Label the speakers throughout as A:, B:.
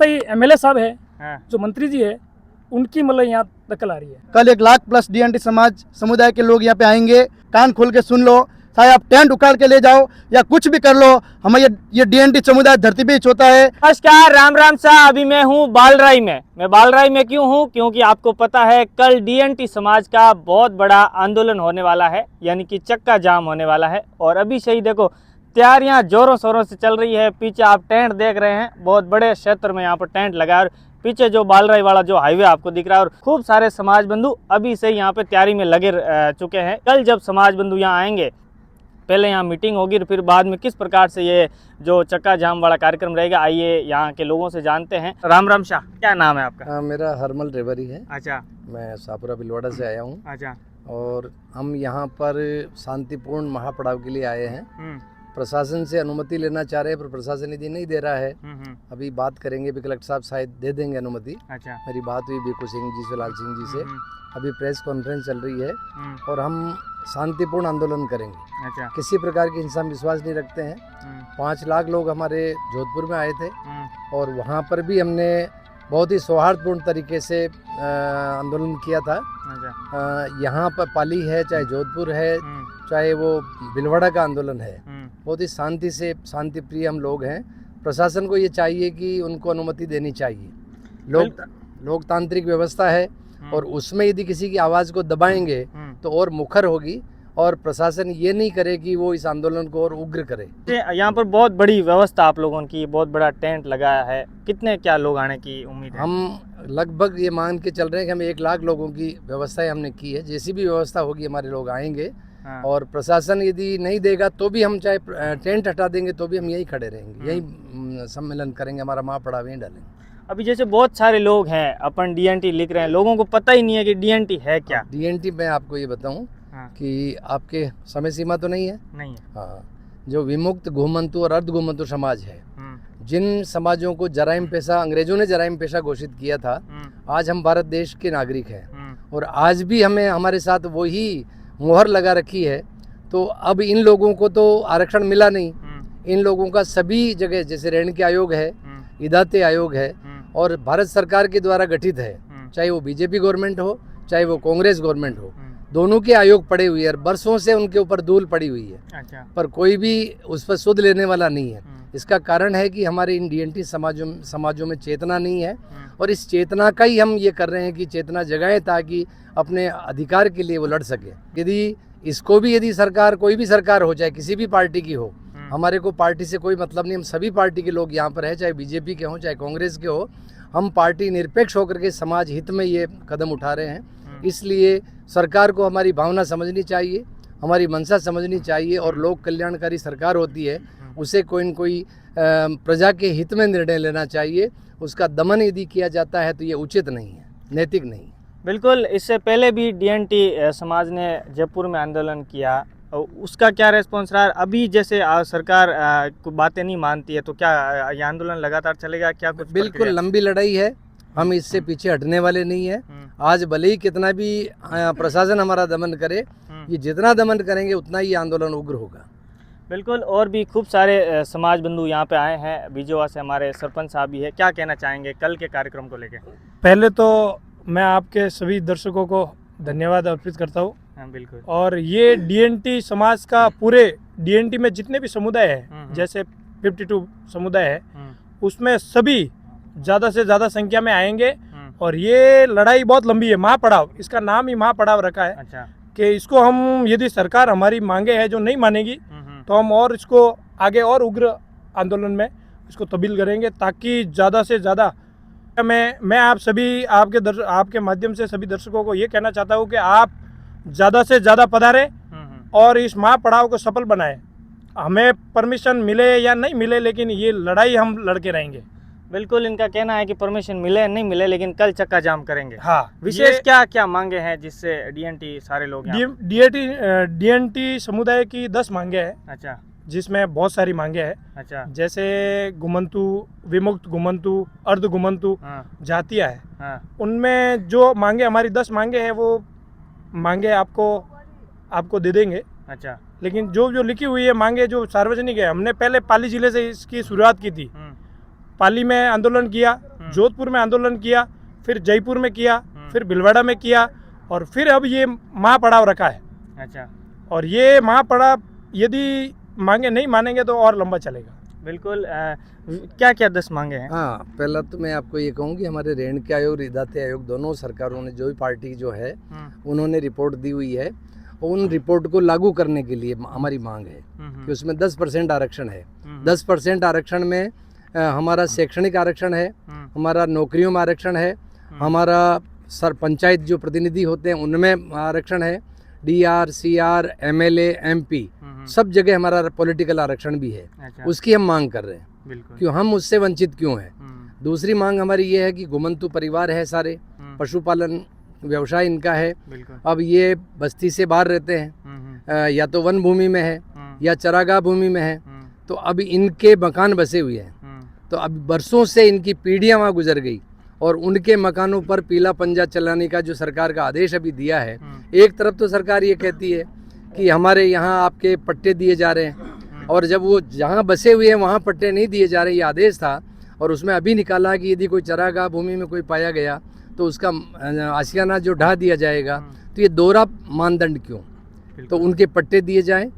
A: सही एमएलए साहब है,
B: हाँ।
A: जो मंत्री जी है, उनकी मतलब यहाँ दखल आ रही है।
C: कल 1 लाख प्लस डीएनटी समाज समुदाय के लोग यहाँ पे आएंगे। कान खोल के सुन लो, चाहे आप टेंट उखाड़ के ले जाओ या कुछ भी कर लो, हमें ये डीएनटी समुदाय धरती पे ही होता है।
B: नमस्कार, राम राम सा। अभी मैं हूँ बालराई में। मैं बालराई में क्यों हूँ? क्योंकि आपको पता है कल डीएनटी समाज का बहुत बड़ा आंदोलन होने वाला है, यानी कि चक्का जाम होने वाला है। और अभी से ही देखो तैयारियां जोरों शोरों से चल रही है। पीछे आप टेंट देख रहे हैं, बहुत बड़े क्षेत्र में यहाँ पर टेंट लगा है। और पीछे जो बालराई वाला जो हाईवे आपको दिख रहा है, और खूब सारे समाज बंधु अभी से यहाँ पे तैयारी में लगे चुके हैं। कल जब समाज बंधु यहाँ आएंगे, पहले यहाँ मीटिंग होगी और फिर बाद में किस प्रकार से ये जो चक्का जाम वाला कार्यक्रम रहेगा, आइए यहाँ के लोगों से जानते हैं। राम राम शाह, क्या नाम है आपका?
C: मेरा हरमल रेवरी है।
B: अच्छा।
C: मैं शाहपुरा बिलवाड़ा से आया हूँ।
B: अच्छा।
C: और हम यहाँ पर शांतिपूर्ण महापड़ाव के लिए आए हैं। प्रशासन से अनुमति लेना चाह रहे हैं, पर प्रशासन यदि नहीं दे रहा है। अभी बात करेंगे, भी कलेक्टर साहब शायद दे देंगे अनुमति।
B: अच्छा।
C: मेरी बात हुई बीकू सिंह जी, शिवलाल सिंह जी से। अभी प्रेस कॉन्फ्रेंस चल रही है और हम शांतिपूर्ण आंदोलन करेंगे।
B: अच्छा।
C: किसी प्रकार की हिंसा में विश्वास नहीं रखते हैं। 5 लाख लोग हमारे जोधपुर में आए थे और वहाँ पर भी हमने बहुत ही सौहार्दपूर्ण तरीके से आंदोलन किया था। यहाँ पर पाली है, चाहे जोधपुर है, चाहे वो बिलवाड़ा का आंदोलन है, बहुत ही शांति से, शांति प्रिय हम लोग हैं। प्रशासन को ये चाहिए कि उनको अनुमति देनी चाहिए। लोकतांत्रिक व्यवस्था है और उसमें यदि किसी की आवाज़ को दबाएंगे तो और मुखर होगी, और प्रशासन ये नहीं करे कि वो इस आंदोलन को और उग्र करे।
B: यहाँ पर बहुत बड़ी व्यवस्था आप लोगों की, बहुत बड़ा टेंट लगाया है। कितने क्या लोग आने की उम्मीद है?
C: हम लगभग ये मान के चल रहे हैं कि हमें 1 लाख लोगों की व्यवस्थाएं हमने की है। जैसी भी व्यवस्था होगी हमारे लोग आएंगे। हाँ। और प्रशासन यदि नहीं देगा तो भी हम चाहे टेंट हटा देंगे तो भी हम यहीं खड़े रहेंगे, यहीं सम्मेलन करेंगे, हमारा महापड़ाव यहीं डालेंगे।
B: अभी जैसे बहुत सारे लोग हैं, अपन डीएनटी लिख रहे हैं, लोगों को पता ही नहीं है कि डीएनटी है क्या।
C: डीएनटी मैं आपको ये बताऊं कि आपके समय सीमा तो नहीं है।
B: नहीं है।
C: हाँ, जो विमुक्त, घुमंतु और अर्ध घुमंतु समाज है, जिन समाजों को जराइम पेशा, अंग्रेजों ने जराइम पेशा घोषित किया था, आज हम भारत देश के नागरिक हैं और आज भी हमें हमारे साथ वही मोहर लगा रखी है। तो अब इन लोगों को तो आरक्षण मिला नहीं। इन लोगों का सभी जगह, जैसे रेणके आयोग है, इदाते आयोग है और भारत सरकार के द्वारा गठित है, चाहे वो बीजेपी गवर्नमेंट हो चाहे वो कांग्रेस गवर्नमेंट हो, दोनों के आयोग पड़े हुए हैं। बरसों से उनके ऊपर धूल पड़ी हुई है। अच्छा। पर कोई भी उस पर सुध लेने वाला नहीं है। इसका कारण है कि हमारे इन डीएनटी समाजों में चेतना नहीं है और इस चेतना का ही हम ये कर रहे हैं कि चेतना जगाएं ताकि अपने अधिकार के लिए वो लड़ सके। यदि इसको भी, यदि सरकार, कोई भी सरकार हो, चाहे किसी भी पार्टी की हो, हमारे को पार्टी से कोई मतलब नहीं। हम सभी पार्टी के लोग यहाँ पर हैं, चाहे बीजेपी के हों चाहे कांग्रेस के हो। हम पार्टी निरपेक्ष होकर के समाज हित में ये कदम उठा रहे हैं। इसलिए सरकार को हमारी भावना समझनी चाहिए, हमारी मंशा समझनी चाहिए। और लोक कल्याणकारी सरकार होती है, उसे कोई न कोई प्रजा के हित में निर्णय लेना चाहिए। उसका दमन यदि किया जाता है तो ये उचित नहीं है, नैतिक नहीं है।
B: बिल्कुल। इससे पहले भी डीएनटी समाज ने जयपुर में आंदोलन किया, उसका क्या रेस्पॉन्स रहा? अभी जैसे सरकार को बातें नहीं मानती है तो क्या ये आंदोलन लगातार चलेगा? क्या कुछ?
C: बिल्कुल लंबी लड़ाई है, हम इससे पीछे हटने वाले नहीं है। आज भले ही कितना भी प्रशासन हमारा दमन करे, ये जितना दमन करेंगे उतना ही आंदोलन उग्र होगा।
B: बिल्कुल। और भी खूब सारे समाज बंधु यहाँ पे आए हैं। बीजोवा से हमारे सरपंच साहब भी है। क्या कहना चाहेंगे कल के कार्यक्रम को लेकर?
A: पहले तो मैं आपके सभी दर्शकों को धन्यवाद अर्पित करता हूँ।
B: हाँ, बिल्कुल।
A: और ये डीएनटी समाज का, पूरे डीएनटी में जितने भी समुदाय है, जैसे 52 समुदाय है, उसमें सभी ज़्यादा से ज़्यादा संख्या में आएंगे। और ये लड़ाई बहुत लंबी है, महापड़ाव, इसका नाम ही महापड़ाव रखा है। अच्छा। कि इसको हम, यदि सरकार हमारी मांगे है जो नहीं मानेगी तो हम और इसको आगे और उग्र आंदोलन में इसको तब्दील करेंगे, ताकि ज़्यादा से ज़्यादा मैं आप सभी, आपके माध्यम से सभी दर्शकों को ये कहना चाहता हूँ कि आप ज़्यादा से ज़्यादा पधारें और इस महापड़ाव को सफल बनाएं। हमें परमिशन मिले या नहीं मिले, लेकिन ये लड़ाई हम लड़के रहेंगे।
B: बिल्कुल। इनका कहना है कि परमिशन मिले नहीं मिले, लेकिन कल चक्का जाम करेंगे।
A: हाँ।
B: विशेष क्या क्या मांगे हैं जिससे डीएनटी सारे लोग?
A: डीएनटी समुदाय की 10 मांगे हैं। अच्छा। जिसमें बहुत सारी मांगे हैं। अच्छा। जैसे घुमंतु, विमुक्त घुमंतु, अर्ध घुमंतु जातियाँ है। हाँ। उनमें जो मांगे, हमारी 10 मांगे हैं, वो मांगे आपको दे देंगे। अच्छा। लेकिन जो लिखी हुई है मांगे, जो सार्वजनिक है, हमने पहले पाली जिले से इसकी शुरुआत की थी। पाली में आंदोलन किया, जोधपुर में आंदोलन किया, फिर जयपुर में किया, फिर भीलवाड़ा में किया, और फिर अब ये महापड़ाव रखा है।
B: अच्छा,
A: और ये महापड़ाव यदि मांगे नहीं मानेंगे तो और लंबा चलेगा।
B: बिल्कुल। क्या क्या 10 मांगे हैं?
C: हाँ, पहला तो मैं आपको ये कहूँ कि हमारे रेणुका आयोग और इदाते आयोग दोनों सरकारों ने, जो भी पार्टी जो है उन्होंने रिपोर्ट दी हुई है, उन रिपोर्ट को लागू करने के लिए हमारी मांग है कि उसमें 10% आरक्षण है। 10% आरक्षण में हमारा शैक्षणिक आरक्षण है, हमारा नौकरियों में आरक्षण है, हमारा पंचायत जो प्रतिनिधि होते हैं उनमें आरक्षण है, DR, CR, MLA, MP सब जगह हमारा पॉलिटिकल आरक्षण भी है।
B: अच्छा,
C: उसकी हम मांग कर रहे हैं।
B: बिल्कुल।
C: क्यों हम उससे वंचित क्यों हैं? दूसरी मांग हमारी ये है कि घुमंतु परिवार है, सारे पशुपालन व्यवसाय इनका है।
B: बिल्कुल।
C: अब ये बस्ती से बाहर रहते हैं, या तो वन भूमि में है या चरागाह भूमि में है, तो अब इनके मकान बसे हुए हैं। तो अब बरसों से इनकी पीढ़ियां वहाँ गुजर गई, और उनके मकानों पर पीला पंजा चलाने का जो सरकार का आदेश अभी दिया है, एक तरफ तो सरकार ये कहती है कि हमारे यहाँ आपके पट्टे दिए जा रहे हैं, और जब वो जहाँ बसे हुए हैं वहाँ पट्टे नहीं दिए जा रहे, ये आदेश था। और उसमें अभी निकाला कि यदि कोई चरागाह भूमि में कोई पाया गया तो उसका आशियाना जो ढा दिया जाएगा। तो ये दोहरा मानदंड क्यों? तो उनके पट्टे दिए जाएं।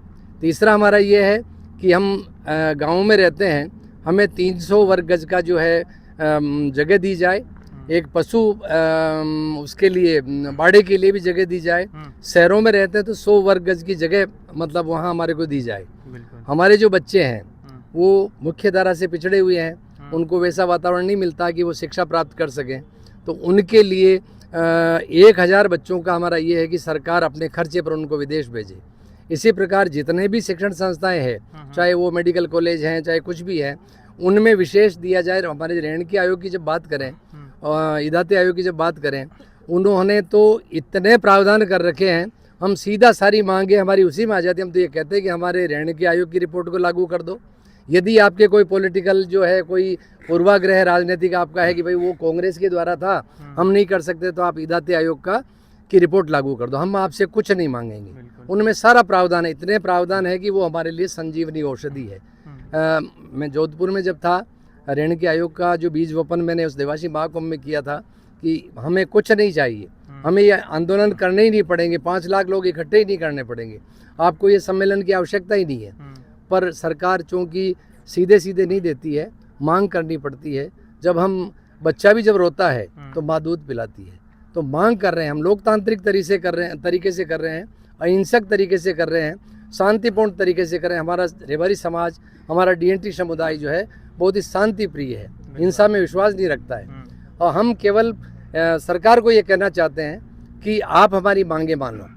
C: तीसरा हमारा ये है कि हम गाँव में रहते हैं, हमें 300 वर्ग गज का जो है जगह दी जाए, एक पशु उसके लिए बाड़े के लिए भी जगह दी जाए। शहरों में रहते हैं तो 100 वर्ग गज की जगह मतलब वहाँ हमारे को दी जाए। हमारे जो बच्चे हैं वो मुख्य धारा से पिछड़े हुए हैं, उनको वैसा वातावरण नहीं मिलता कि वो शिक्षा प्राप्त कर सकें, तो उनके लिए 1000 बच्चों का हमारा ये है कि सरकार अपने खर्चे पर उनको विदेश भेजे। इसी प्रकार जितने भी शिक्षण संस्थाएं हैं, चाहे वो मेडिकल कॉलेज हैं, चाहे कुछ भी है, उनमें विशेष दिया जाए। हमारे रेणुका आयोग की जब बात करें और इदाते आयोग की जब बात करें, उन्होंने तो इतने प्रावधान कर रखे हैं, हम सीधा सारी मांगे हमारी उसी में आ जाती है। हम तो ये कहते हैं कि हमारे रेणुका आयोग की रिपोर्ट को लागू कर दो। यदि आपके कोई पॉलिटिकल जो है, कोई पूर्वाग्रह राजनीतिक आपका है कि भाई वो कांग्रेस के द्वारा था, हम नहीं कर सकते, तो आप इदाते आयोग की रिपोर्ट लागू कर दो। हम आपसे कुछ नहीं मांगेंगे, उनमें सारा प्रावधान है, इतने प्रावधान है कि वो हमारे लिए संजीवनी औषधि है। मैं जोधपुर में जब था, रेणुका आयोग का जो बीज वपन मैंने उस देवासी महाकुंभ में किया था कि हमें कुछ नहीं चाहिए, हमें ये आंदोलन करने ही नहीं पड़ेंगे, 5 लाख लोग इकट्ठे ही नहीं करने पड़ेंगे, आपको ये सम्मेलन की आवश्यकता ही नहीं है। पर सरकार चूँकि सीधे सीधे नहीं देती है, मांग करनी पड़ती है। जब हम बच्चा भी जब रोता है तो माँ दूध पिलाती है। तो मांग कर रहे हैं हम, लोकतांत्रिक तरीके से कर रहे हैं, अहिंसक तरीके से कर रहे हैं, शांतिपूर्ण तरीके से कर रहे हैं। हमारा रेवारी समाज, हमारा DNT समुदाय जो है बहुत ही शांति प्रिय है, हिंसा में विश्वास नहीं रखता है। और हम केवल सरकार को ये कहना चाहते हैं कि आप हमारी मांगे मानो।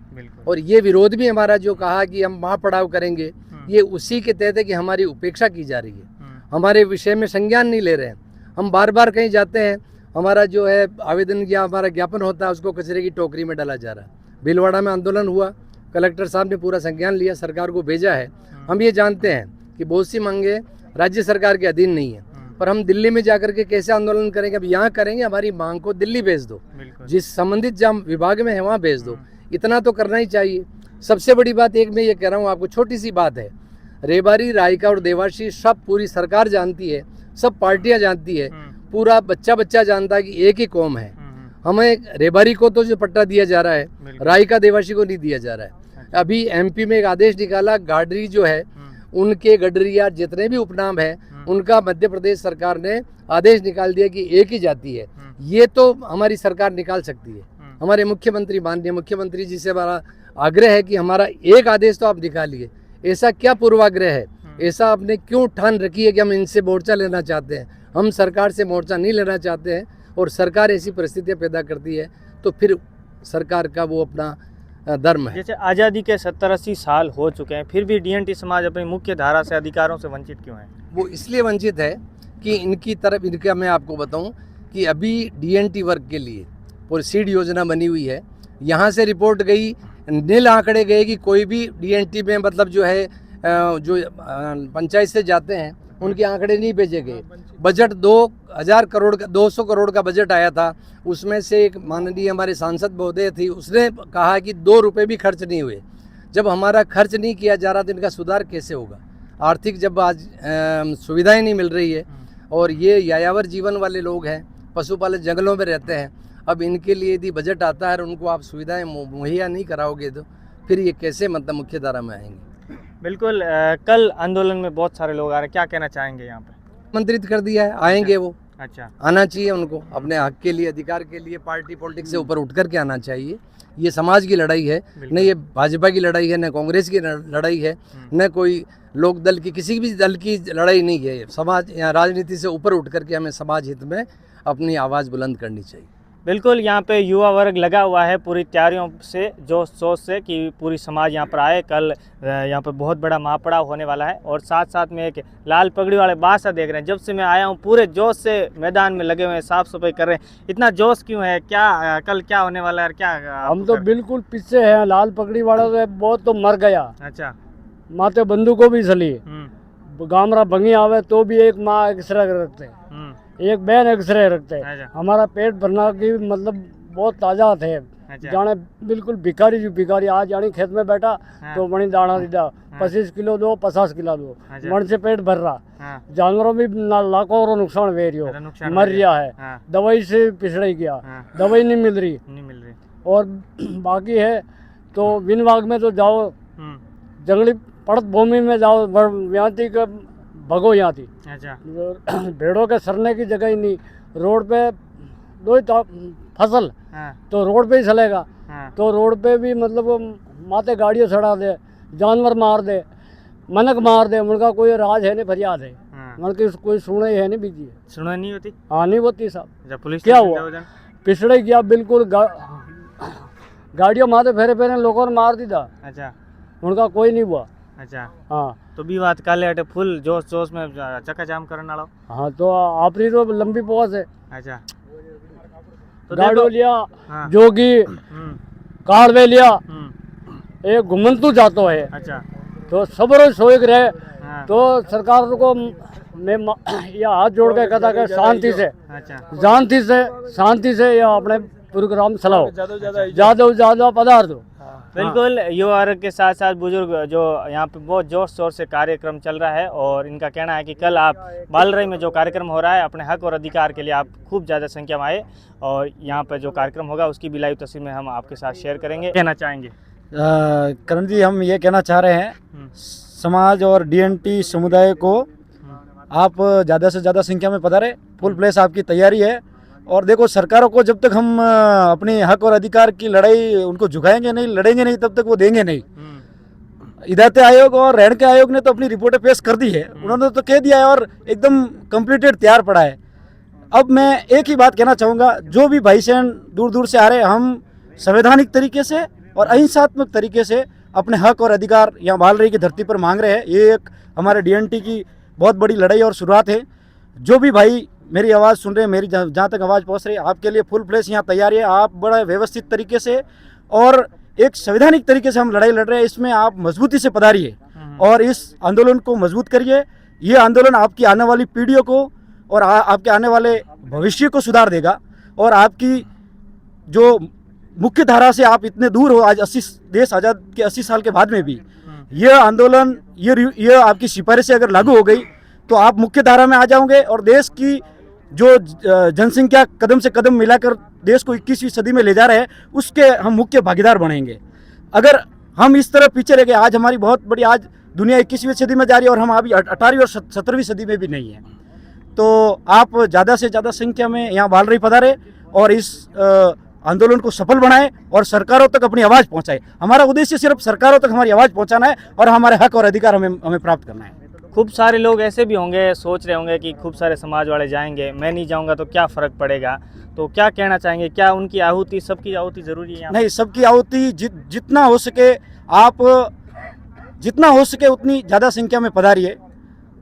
C: और ये विरोध भी हमारा जो कहा कि हम महापड़ाव करेंगे, ये उसी के तहत है कि हमारी उपेक्षा की जा रही है, हमारे विषय में संज्ञान नहीं ले रहे हैं। हम बार बार कहीं जाते हैं, हमारा जो है आवेदन या हमारा ज्ञापन होता है, उसको कचरे की टोकरी में डाला जा रहा है। भीलवाड़ा में आंदोलन हुआ, कलेक्टर साहब ने पूरा संज्ञान लिया, सरकार को भेजा है। हम ये जानते हैं कि बहुत सी मांगे राज्य सरकार के अधीन नहीं है, पर हम दिल्ली में जाकर के कैसे आंदोलन करेंगे? अब यहाँ करेंगे, हमारी मांग को दिल्ली भेज दो, जिस संबंधित जहाँ विभाग में है वहाँ भेज दो। इतना तो करना ही चाहिए। सबसे बड़ी बात एक मैं ये कह रहा हूँ आपको, छोटी सी बात है, रेवारी, रायका और देवासी सब पूरी सरकार जानती है, सब पार्टियां जानती है, पूरा बच्चा जानता है कि एक ही कौम है। हमें रेवारी को तो जो पट्टा दिया जा रहा है, रायका देवासी को नहीं दिया जा रहा है। अभी MP में एक आदेश निकाला, गाडरी जो है उनके गडरिया जितने भी उपनाम है उनका मध्य प्रदेश सरकार ने आदेश निकाल दिया कि एक ही जाति है। ये तो हमारी सरकार निकाल सकती है। हमारे मुख्यमंत्री, माननीय मुख्यमंत्री जी से हमारा आग्रह है कि हमारा एक आदेश तो आप निकालिए। ऐसा क्या पूर्वाग्रह है, ऐसा आपने क्यों ठान रखी है कि हम इनसे मोर्चा लेना चाहते हैं? हम सरकार से मोर्चा नहीं लेना चाहते हैं, और सरकार ऐसी परिस्थितियां पैदा करती है तो फिर सरकार का वो अपना धर्म है।
B: जैसे आज़ादी के 70-80 साल हो चुके हैं, फिर भी DNT समाज अपनी मुख्य धारा से, अधिकारों से वंचित क्यों है?
C: वो इसलिए वंचित है कि इनकी तरफ, इनका मैं आपको बताऊं कि अभी DNT वर्ग के लिए पूरी सीड योजना बनी हुई है। यहाँ से रिपोर्ट गई, नील आंकड़े गए कि कोई भी DNT में मतलब जो है जो पंचायत से जाते हैं उनके आंकड़े नहीं भेजे गए। बजट 2000 करोड़ का, 200 करोड़ का बजट आया था, उसमें से एक माननीय हमारे सांसद महोदय थी, उसने कहा कि 2 रुपये भी खर्च नहीं हुए। जब हमारा खर्च नहीं किया जा रहा तो इनका सुधार कैसे होगा? आर्थिक जब आज सुविधाएं नहीं मिल रही है, और ये यायावर जीवन वाले लोग हैं, पशुपालक जंगलों में रहते हैं। अब इनके लिए यदि बजट आता है और उनको आप सुविधाएं मुहैया नहीं कराओगे तो फिर ये कैसे मतलब मुख्य धारा में आएंगे।
B: बिल्कुल कल आंदोलन में बहुत सारे लोग आ रहे हैं, क्या कहना चाहेंगे यहाँ पे?
C: आमंत्रित कर दिया है, आएंगे वो,
B: अच्छा
C: आना चाहिए उनको, अपने हक के लिए अधिकार के लिए पार्टी पॉलिटिक्स से ऊपर उठ करके आना चाहिए। ये समाज की लड़ाई है, न ये भाजपा की लड़ाई है, न कांग्रेस की लड़ाई है, न कोई लोक दल की किसी भी दल की लड़ाई नहीं है। समाज या राजनीति से ऊपर उठ करके हमें समाज हित में अपनी आवाज़ बुलंद करनी चाहिए।
B: बिल्कुल यहाँ पे युवा वर्ग लगा हुआ है पूरी तैयारियों से, जो सोच से कि पूरी समाज यहाँ पर आए। कल यहाँ पे बहुत बड़ा महापड़ाव होने वाला है और साथ साथ में एक लाल पगड़ी वाले बादशाह देख रहे हैं। जब से मैं आया हूँ पूरे जोश से मैदान में लगे हुए हैं, साफ सफाई कर रहे हैं। इतना जोश क्यों है, क्या कल क्या होने वाला है? क्या
D: हम तो बिल्कुल पीछे हैं। लाल पगड़ी वाला तो बहुत तो मर गया,
B: अच्छा
D: माते बंदूकों भी चली, गामरा भंगी आवे तो भी एक माँ एक्सरे रखते, एक बहन एक्सरे रखते।
B: अच्छा।
D: हमारा पेट भरना की मतलब बहुत ताजा थे।
B: अच्छा।
D: जाने बिल्कुल भिखारी जो भिखारी, आज जानी खेत में बैठा
B: हाँ।
D: तो बड़ी दाना दीदा, 25 किलो दो 50 किलो दो,
B: अच्छा।
D: मन से पेट भर रहा।
B: हाँ।
D: जानवरों भी लाखों और नुकसान वे रही
B: अरे नुकसान
D: हो, मर
B: हो
D: रहा है।
B: हाँ।
D: दवाई से पिछड़ गया,
B: हाँ।
D: दवाई नहीं मिल रही। और बाकी है तो विनबाग में तो जाओ, जंगली पड़त भूमि में जाओ, यहाँ के भगो यहाँ थी।
B: अच्छा।
D: भेड़ों के सरने की जगह ही नहीं, रोड पे दो ही फसल तो रोड पे ही चलेगा। तो रोड पे भी मतलब माते गाड़ियों चढ़ा दे, जानवर मार दे, मनक मार दे, उनका कोई राज है नहीं, फरियाद है उनकी कोई सुने है नहीं, बीजी
B: सुना नहीं होती।
D: हाँ नहीं होती साहब।
B: पुलिस
D: क्या हुआ, पिछड़े गया बिल्कुल, गाड़ियों माथे फेरे फेरे लोगों ने मार दी था। अच्छा। उनका कोई नहीं हुआ। अच्छा। हाँ
B: तो भी बात काले अटे फुल जोश जोश में चक्का जाम करने वाला।
D: हाँ तो आपरी तो लंबी पहुंच है।
B: अच्छा। तो
D: गाड़ो लिया।
B: हाँ।
D: जोगी कारवे लिया, एक घुमंतु जातो है। अच्छा। तो सबरो सोएग रहे। हाँ। तो सरकार को मैं यह हाथ जोड़ के कहता कि शांति से, शांति से यह अपने प्रोग्राम चलाओ, ज्यादा पदार्थ दो।
B: बिल्कुल युवा वर्ग के साथ साथ बुजुर्ग जो यहाँ पे बहुत जोर शोर से कार्यक्रम चल रहा है और इनका कहना है कि कल आप बालरई में जो कार्यक्रम हो रहा है अपने हक और अधिकार के लिए आप खूब ज़्यादा संख्या में आए और यहाँ पर जो कार्यक्रम होगा उसकी भी लाइव तस्वीर में हम आपके साथ शेयर करेंगे। कहना चाहेंगे?
E: करण जी, हम ये कहना चाह रहे हैं समाज और डीएनटी समुदाय को आप ज़्यादा से ज़्यादा संख्या में पधारें, फुल प्लेस आपकी तैयारी है। और देखो, सरकारों को जब तक हम अपने हक और अधिकार की लड़ाई उनको झुकाएंगे नहीं, लड़ेंगे नहीं, तब तक वो देंगे नहीं। हिदायत आयोग और रेणके आयोग ने तो अपनी रिपोर्टें पेश कर दी है, उन्होंने तो कह दिया है और एकदम कंप्लीटेड तैयार पड़ा है। अब मैं एक ही बात कहना चाहूँगा, जो भी भाई बहन दूर दूर से आ रहे हैं, हम संवैधानिक तरीके से और अहिंसात्मक तरीके से अपने हक और अधिकार यहाँ बालरई की धरती पर मांग रहे हैं। ये एक हमारे डीएनटी की बहुत बड़ी लड़ाई और शुरुआत है। जो भी भाई मेरी आवाज़ सुन रहे हैं, मेरी जहाँ तक आवाज़ पहुँच रही है, आपके लिए फुल प्लेस यहाँ तैयारी है। आप बड़ा व्यवस्थित तरीके से और एक संवैधानिक तरीके से हम लड़ाई लड़ रहे हैं, इसमें आप मजबूती से पधारिए और इस आंदोलन को मजबूत करिए। ये आंदोलन आपकी आने वाली पीढ़ियों को और आपके आने वाले भविष्य को सुधार देगा। और आपकी जो मुख्य धारा से आप इतने दूर हो, आज 80 देश आज़ाद के 80 साल के बाद में भी ये आंदोलन, ये आपकी सिफारिशें अगर लागू हो गई तो आप मुख्य धारा में आ जाओगे और देश की जो जनसंख्या कदम से कदम मिलाकर देश को 21वीं सदी में ले जा रहे हैं, उसके हम मुख्य भागीदार बनेंगे। अगर हम इस तरह पीछे रह गए, आज हमारी बहुत बड़ी, आज दुनिया 21वीं सदी में जा रही है और हम अभी 18वीं और 17वीं सदी में भी नहीं है। तो आप ज़्यादा से ज़्यादा संख्या में यहाँ बालरई पधारे और इस आंदोलन को सफल बनाए और सरकारों तक अपनी आवाज़ पहुँचाए। हमारा उद्देश्य सिर्फ सरकारों तक हमारी आवाज़ पहुँचाना है और हमारे हक और अधिकार हमें प्राप्त करना है।
B: खूब सारे लोग ऐसे भी होंगे, सोच रहे होंगे कि खूब सारे समाज वाले जाएंगे, मैं नहीं जाऊंगा तो क्या फ़र्क पड़ेगा। तो क्या कहना चाहेंगे, क्या उनकी आहुति, सबकी आहुति ज़रूरी है?
E: नहीं, सबकी आहुति जितना हो सके, आप जितना हो सके उतनी ज़्यादा संख्या में पधारिए।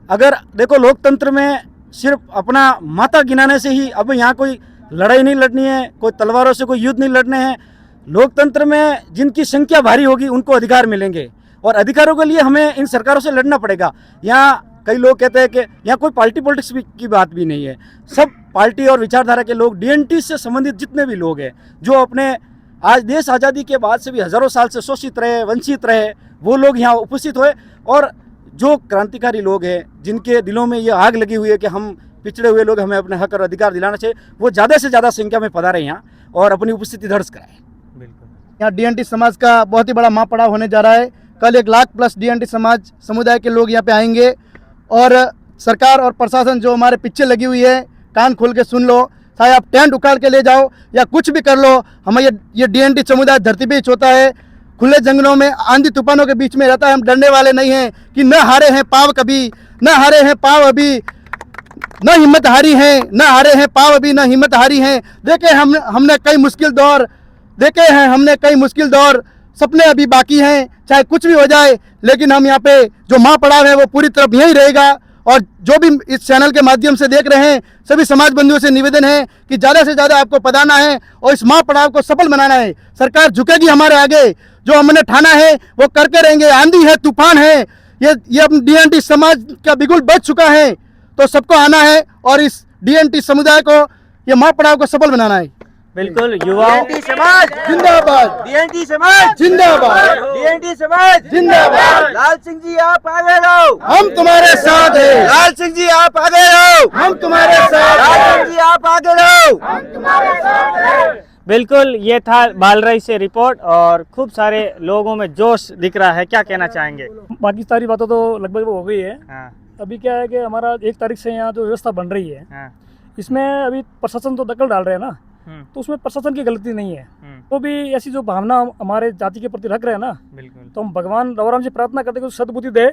E: अगर देखो, लोकतंत्र में सिर्फ अपना माथा गिनाने से ही, अब यहाँ कोई लड़ाई नहीं लड़नी है, कोई तलवारों से कोई युद्ध नहीं लड़ने हैं। लोकतंत्र में जिनकी संख्या भारी होगी उनको अधिकार मिलेंगे और अधिकारों के लिए हमें इन सरकारों से लड़ना पड़ेगा। यहाँ कई लोग कहते हैं कि यहाँ कोई पार्टी पॉलिटिक्स की बात भी नहीं है। सब पार्टी और विचारधारा के लोग, डीएनटी से संबंधित जितने भी लोग हैं, जो अपने आज देश आज़ादी के बाद से भी हज़ारों साल से शोषित रहे, वंचित रहे, वो लोग यहाँ उपस्थित हुए। और जो क्रांतिकारी लोग हैं, जिनके दिलों में ये आग लगी हुई है कि हम पिछड़े हुए लोग, हमें अपने हक और अधिकार दिलाना चाहिए। वो ज़्यादा से ज़्यादा संख्या में पधारें यहाँ और अपनी उपस्थिति दर्ज कराएं।
F: यहाँ डीएनटी समाज का बहुत ही बड़ा महापड़ाव होने जा रहा है। कल 1 लाख प्लस डीएनटी समाज समुदाय के लोग यहाँ पे आएंगे और सरकार और प्रशासन जो हमारे पीछे लगी हुई है, कान खोल के सुन लो। चाहे आप टेंट उखाड़ के ले जाओ या कुछ भी कर लो, हमें ये डीएनटी समुदाय धरती पे ही होता है। खुले जंगलों में आंधी तूफानों के बीच में रहता है। हम डरने वाले नहीं हैं कि न हारे हैं पाव कभी, न हारे हैं पाव अभी, न हिम्मत हारी है, न हारे हैं पाव अभी, न हिम्मत हारी है। देखे हमने कई मुश्किल दौर देखे हैं, हमने कई मुश्किल दौर, सपने अभी बाकी हैं। चाहे कुछ भी हो जाए, लेकिन हम यहाँ पे जो महापड़ाव है वो पूरी तरफ यहीं रहेगा। और जो भी इस चैनल के माध्यम से देख रहे हैं, सभी समाज बंधुओं से निवेदन है कि ज़्यादा से ज़्यादा आपको पधारना है और इस महापड़ाव को सफल बनाना है। सरकार झुकेगी हमारे आगे, जो हमने ठाना है वो करके रहेंगे। आंधी है, तूफान है, ये अपने डीएनटी समाज का बिगुल बच चुका है, तो सबको आना है और इस डीएनटी समुदाय को, ये महापड़ाव को सफल बनाना है।
B: बिल्कुल, युवाओं
F: समाज जिंदाबाद,
G: डीएनटी समाज
F: जिंदाबाद,
G: डीएनटी समाज
F: जिंदाबाद।
G: लाल सिंह जी आप आगे रहो,
F: हम तुम्हारे साथ हैं,
G: लाल सिंह जी आप आगे रहो,
F: हम तुम्हारे साथ
G: लाल
F: हैं।
G: सिंह जी आप आगे रहो।
B: बिल्कुल, ये था बालराई से रिपोर्ट और खूब सारे लोगों में जोश दिख रहा है। क्या कहना चाहेंगे?
A: बाकी सारी बातें तो लगभग हो गई है।
B: हाँ,
A: अभी क्या है कि हमारा 1 तारीख से यहाँ जो व्यवस्था बन रही है,
B: हाँ,
A: इसमें अभी प्रशासन तो दखल डाल रहे हैं ना,
B: हम्म,
A: तो उसमें प्रशासन की गलती नहीं है। वो भी ऐसी जो भावना हमारे जाति के प्रति रख रहे हैं ना,
B: बिल्कुल,
A: तो हम भगवान रघुराम से प्रार्थना करते हैं कि सद्बुद्धि दे,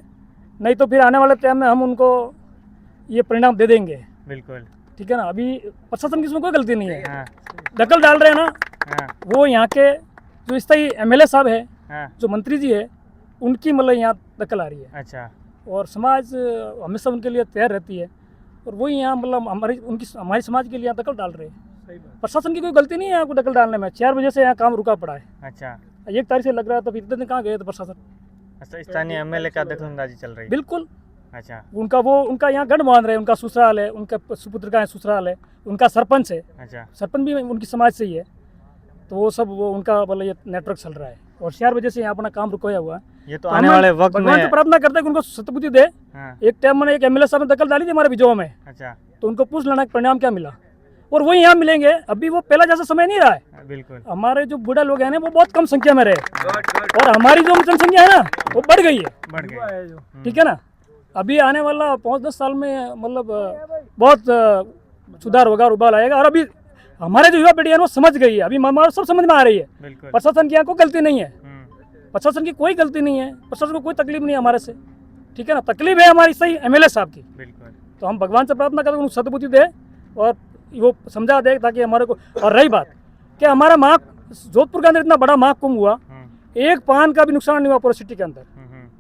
A: नहीं तो फिर आने वाले टाइम में हम उनको ये परिणाम दे देंगे।
B: बिल्कुल,
A: ठीक है ना। अभी प्रशासन की इसमें कोई गलती नहीं है,
B: हाँ,
A: दखल डाल रहे हैं ना।
B: हाँ,
A: वो यहाँ के जो स्थायी एमएलए साहब है,
B: हाँ,
A: जो मंत्री जी है, उनकी मतलब यहाँ दखल आ रही है।
B: अच्छा,
A: और समाज हमेशा उनके लिए तैयार रहती है, और वही यहाँ मतलब हमारे समाज के लिए यहाँ दखल डाल रहे हैं। प्रशासन की कोई गलती नहीं है यहाँ को दखल डालने में। 4 बजे से यहाँ काम रुका पड़ा है।
B: अच्छा,
A: 1 तारीख से लग रहा था, फिर इतने दिन कहाँ गए थे प्रशासन?
B: अच्छा, स्थानीय एमएलए का दखलंदाजी चल रही है।
A: बिल्कुल,
B: अच्छा,
A: उनका यहाँ गढ़ बांध रहे हैं। उनका ससुराल है, उनका सुपुत्र का ससुराल है, उनका सरपंच है,
B: अच्छा,
A: सरपंच भी उनकी समाज से ही है। तो वो उनका मतलब ये नेटवर्क चल रहा है, और 4 बजे से यहाँ अपना काम रुकाया हुआ है।
B: ये तो आने वाले वक्त
A: भगवान से
B: में,
A: प्रार्थना करते हैं कि उनको सतबुद्धि दे।
B: हाँ,
A: एक टाइम मैंने एक एमएलए साहब ने दखल डाली थी हमारे विजय में,
B: अच्छा,
A: तो उनको पूछ लेना कि परिणाम क्या मिला, और वही यहाँ मिलेंगे। अभी वो पहला जैसा समय नहीं रहा है।
B: बिल्कुल,
A: हमारे जो बूढ़ा लोग हैं ना, वो बहुत कम संख्या में रहे, और हमारी जो जनसंख्या है ना, वो बढ़ गई है।
B: बढ़ गए।
A: ठीक है ना। अभी आने वाला 5-10 साल में मतलब बहुत सुधार होगा, उबाल आएगा। और अभी हमारे जो युवा पीढ़ी है वो समझ गई है, अभी हमारा सब समझ में आ रही है।
B: बिल्कुल,
A: प्रशासन की यहाँ कोई गलती नहीं है, प्रशासन की कोई गलती नहीं है, प्रशासन को कोई तकलीफ नहीं है हमारे से। ठीक है ना। तकलीफ है हमारी सही एमएलए साहब की।
B: बिल्कुल,
A: तो हम भगवान से प्रार्थना करते हैं उनको सद्बुद्धि दे और वो समझा दे, ताकि हमारे को। और रही बात कि हमारा जोधपुर के अंदर इतना बड़ा महाकुंभ हुआ, एक पान का भी नुकसान नहीं हुआ पूरा सिटी के अंदर।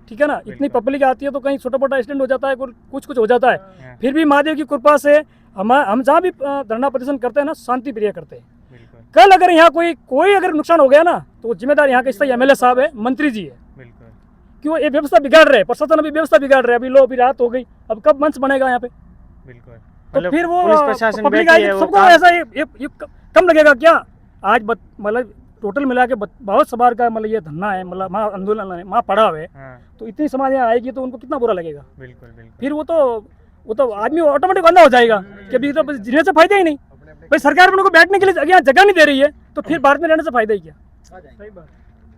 A: ठीक है ना। इतनी पब्लिक आती है तो कहीं छोटा मोटा एक्सीडेंट हो जाता है, कुछ हो जाता है, फिर भी महादेव की कृपा से हम जहाँ भी धरना प्रदर्शन करते हैं ना, शांति प्रिय करते हैं। कल अगर यहाँ कोई अगर नुकसान हो गया ना, तो जिम्मेदार यहाँ के स्थायी एमएलए साहब है, मंत्री जी है। क्यों ये व्यवस्था बिगाड़ रहे हैं, प्रशासन अभी व्यवस्था बिगाड़ रहे हैं। अभी रात हो गई, अब कब मंच बनेगा यहाँ पे? तो फिर वो पब्लिक आएगी, सबको ऐसा ये कम लगेगा क्या? आज मतलब टोटल मिला के 52 सवार का मतलब ये धरना है, मतलब वहाँ आंदोलन है, वहाँ पड़ाव है। तो इतनी समाज यहाँ आएगी तो उनको कितना बुरा लगेगा। फिर वो तो आदमी ऑटोमेटिक अंधा हो जाएगा कि अभी तो जीने से फायदा ही नहीं। भाई सरकार उनको बैठने के लिए यहाँ जगह नहीं दे रही है, तो फिर भारत में रहने से फायदा ही क्या?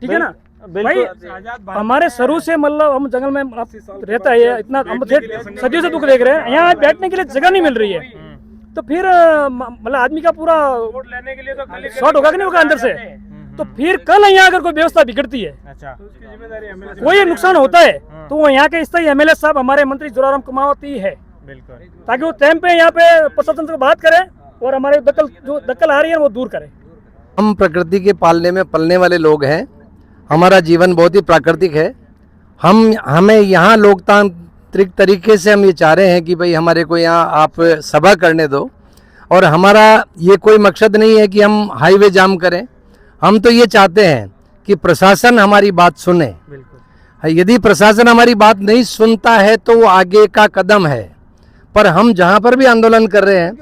A: ठीक है ना भाई। हमारे शुरू से मतलब हम जंगल में रहता है, इतना हम सदियों से दुख देख रहे हैं, यहाँ बैठने के लिए जगह नहीं मिल रही है। तो फिर मतलब आदमी का पूरा लेने के लिए तो शॉर्ट होगा कि नहीं होगा अंदर से। तो फिर कल यहाँ अगर कोई व्यवस्था बिगड़ती है, कोई नुकसान होता है, तो वो यहाँ के स्थायी एमएलए साहब हमारे मंत्री जोराराम कुमावती है, ताकि वो टाइम पे यहाँ पे प्रशासन से बात करें और हमारे जो दखल आ रही है वो दूर करें।
C: हम प्रकृति के पालने में पलने वाले लोग हैं। हमारा जीवन बहुत ही प्राकृतिक है। हमें यहाँ लोकतांत्रिक तरीके से हम ये चाह रहे हैं कि भाई हमारे को यहाँ आप सभा करने दो, और हमारा ये कोई मकसद नहीं है कि हम हाईवे जाम करें। हम तो ये चाहते हैं कि प्रशासन हमारी बात सुने। यदि प्रशासन हमारी बात नहीं सुनता है तो वो आगे का कदम है। पर हम जहाँ पर भी आंदोलन कर रहे हैं,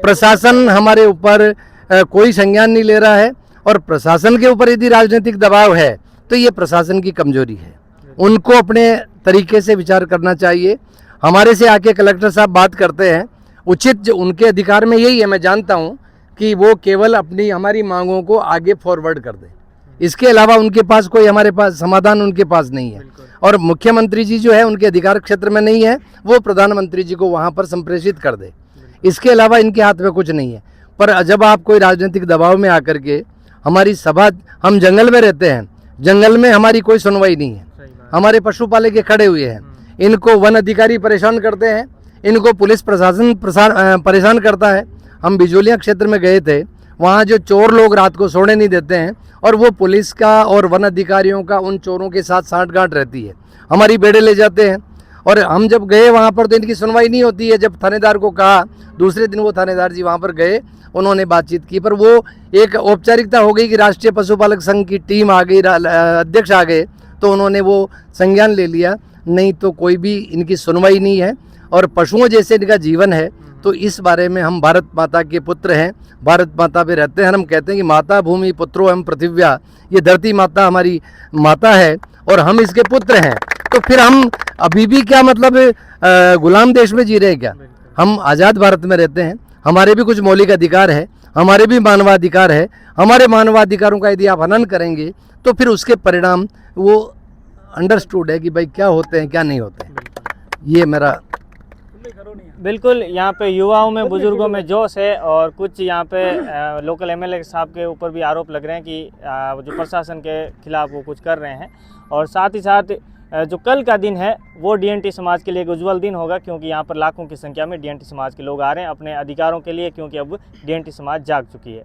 C: प्रशासन हमारे ऊपर कोई संज्ञान नहीं ले रहा है, और प्रशासन के ऊपर यदि राजनीतिक दबाव है तो ये प्रशासन की कमजोरी है। उनको अपने तरीके से विचार करना चाहिए। हमारे से आके कलेक्टर साहब बात करते हैं उचित जो उनके अधिकार में यही है, मैं जानता हूँ कि वो केवल अपनी हमारी मांगों को आगे फॉरवर्ड कर दे, इसके अलावा उनके पास कोई हमारे पास समाधान उनके पास नहीं है। और मुख्यमंत्री जी जो है उनके अधिकार क्षेत्र में नहीं है, वो प्रधानमंत्री जी को वहाँ पर संप्रेषित कर दे, इसके अलावा इनके हाथ में कुछ नहीं है। पर जब आप कोई राजनीतिक दबाव में आकर के हमारी सभा, हम जंगल में रहते हैं, जंगल में हमारी कोई सुनवाई नहीं है, हमारे पशुपालक के खड़े हुए हैं, इनको वन अधिकारी परेशान करते हैं, इनको पुलिस प्रशासन परेशान करता है। हम बिजोलिया क्षेत्र में गए थे, वहाँ जो चोर लोग रात को सोने नहीं देते हैं और वो पुलिस का और वन अधिकारियों का उन चोरों के साथ साठगांठ रहती है, हमारी बेड़े ले जाते हैं। और हम जब गए वहाँ पर तो इनकी सुनवाई नहीं होती है। जब थानेदार को कहा, दूसरे दिन वो थानेदार जी वहाँ पर गए, उन्होंने बातचीत की, पर वो एक औपचारिकता हो गई कि राष्ट्रीय पशुपालक संघ की टीम आ गई, अध्यक्ष आ गए, तो उन्होंने वो संज्ञान ले लिया, नहीं तो कोई भी इनकी सुनवाई नहीं है। और पशुओं जैसे इनका जीवन है, तो इस बारे में हम भारत माता के पुत्र हैं, भारत माता पे रहते हैं। हम कहते हैं कि माता भूमि पुत्रो एवं पृथिव्या, ये धरती माता हमारी माता है और हम इसके पुत्र हैं। तो फिर हम अभी भी क्या मतलब गुलाम देश में जी रहे हैं क्या? हम आज़ाद भारत में रहते हैं, हमारे भी कुछ मौलिक अधिकार है, हमारे भी मानवाधिकार है। हमारे मानवाधिकारों का यदि आप हनन करेंगे तो फिर उसके परिणाम वो अंडरस्टूड है कि भाई क्या होते हैं क्या नहीं होते हैं। ये मेरा
B: बिल्कुल, यहाँ पे युवाओं में, बुजुर्गों में जोश है और कुछ यहाँ पे लोकल एमएलए साहब के ऊपर भी आरोप लग रहे हैं कि जो प्रशासन के खिलाफ वो कुछ कर रहे हैं। और साथ ही साथ जो कल का दिन है वो डीएनटी समाज के लिए एक उज्जवल दिन होगा, क्योंकि यहाँ पर लाखों की संख्या में डीएनटी समाज के लोग आ रहे हैं अपने अधिकारों के लिए, क्योंकि अब डीएनटी समाज जाग चुकी है।